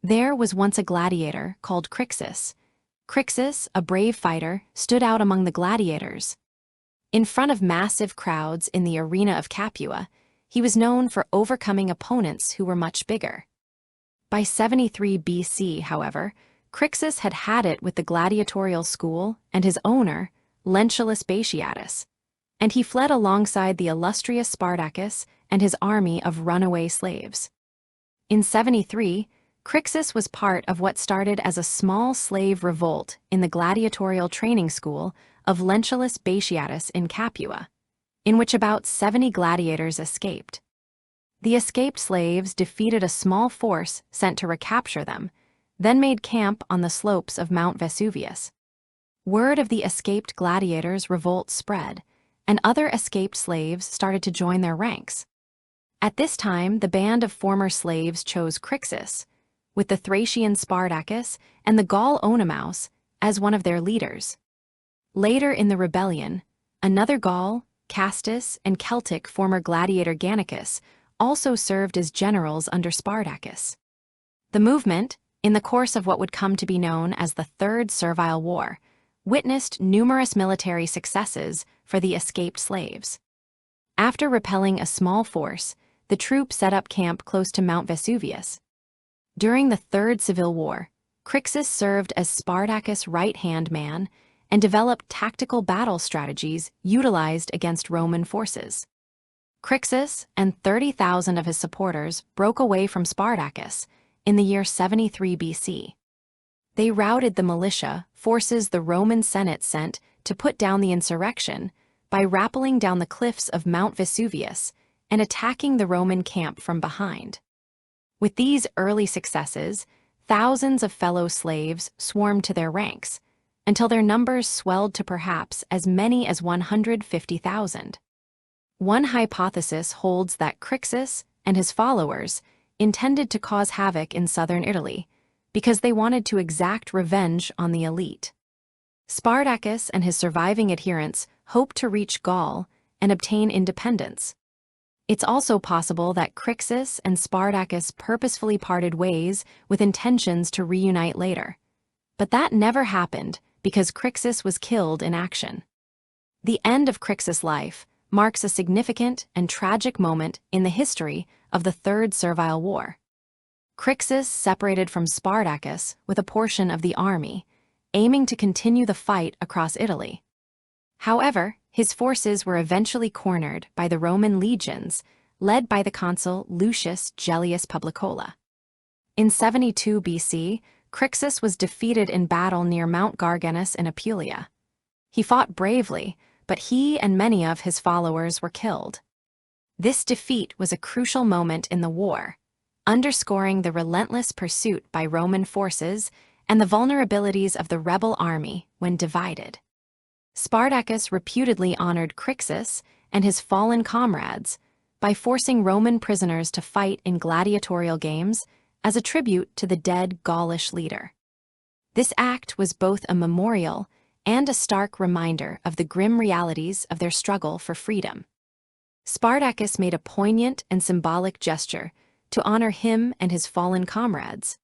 There was once a gladiator called Crixus. Crixus, a brave fighter, stood out among the gladiators. In front of massive crowds in the arena of Capua, he was known for overcoming opponents who were much bigger. By 73 BC, however, Crixus had had it with the gladiatorial school and his owner, Lentulus Batiatus, and he fled alongside the illustrious Spartacus and his army of runaway slaves. In 73, Crixus was part of what started as a small slave revolt in the gladiatorial training school of Lentulus Batiatus in Capua, in which about 70 gladiators escaped. The escaped slaves defeated a small force sent to recapture them, then made camp on the slopes of Mount Vesuvius. Word of the escaped gladiators' revolt spread, and other escaped slaves started to join their ranks. At this time, the band of former slaves chose Crixus, with the Thracian Spartacus and the Gaul Oenomaus as one of their leaders. Later in the rebellion, another Gaul, Castus, and Celtic former gladiator Gannicus also served as generals under Spartacus. The movement, in the course of what would come to be known as the Third Servile War, witnessed numerous military successes for the escaped slaves. After repelling a small force, the troops set up camp close to Mount Vesuvius. During the Third Civil War, Crixus served as Spartacus' right-hand man and developed tactical battle strategies utilized against Roman forces. Crixus and 30,000 of his supporters broke away from Spartacus in the year 73 BC. They routed the militia forces the Roman Senate sent to put down the insurrection by rappelling down the cliffs of Mount Vesuvius and attacking the Roman camp from behind. With these early successes, thousands of fellow slaves swarmed to their ranks, until their numbers swelled to perhaps as many as 150,000. One hypothesis holds that Crixus and his followers intended to cause havoc in southern Italy because they wanted to exact revenge on the elite. Spartacus and his surviving adherents hoped to reach Gaul and obtain independence. It's also possible that Crixus and Spartacus purposefully parted ways with intentions to reunite later. But that never happened because Crixus was killed in action. The end of Crixus' life marks a significant and tragic moment in the history of the Third Servile War. Crixus separated from Spartacus with a portion of the army, aiming to continue the fight across Italy. However, his forces were eventually cornered by the Roman legions, led by the consul Lucius Gellius Publicola. In 72 BC, Crixus was defeated in battle near Mount Garganus in Apulia. He fought bravely, but he and many of his followers were killed. This defeat was a crucial moment in the war, underscoring the relentless pursuit by Roman forces and the vulnerabilities of the rebel army when divided. Spartacus reputedly honored Crixus and his fallen comrades by forcing Roman prisoners to fight in gladiatorial games as a tribute to the dead Gaulish leader. This act was both a memorial and a stark reminder of the grim realities of their struggle for freedom. Spartacus made a poignant and symbolic gesture to honor him and his fallen comrades.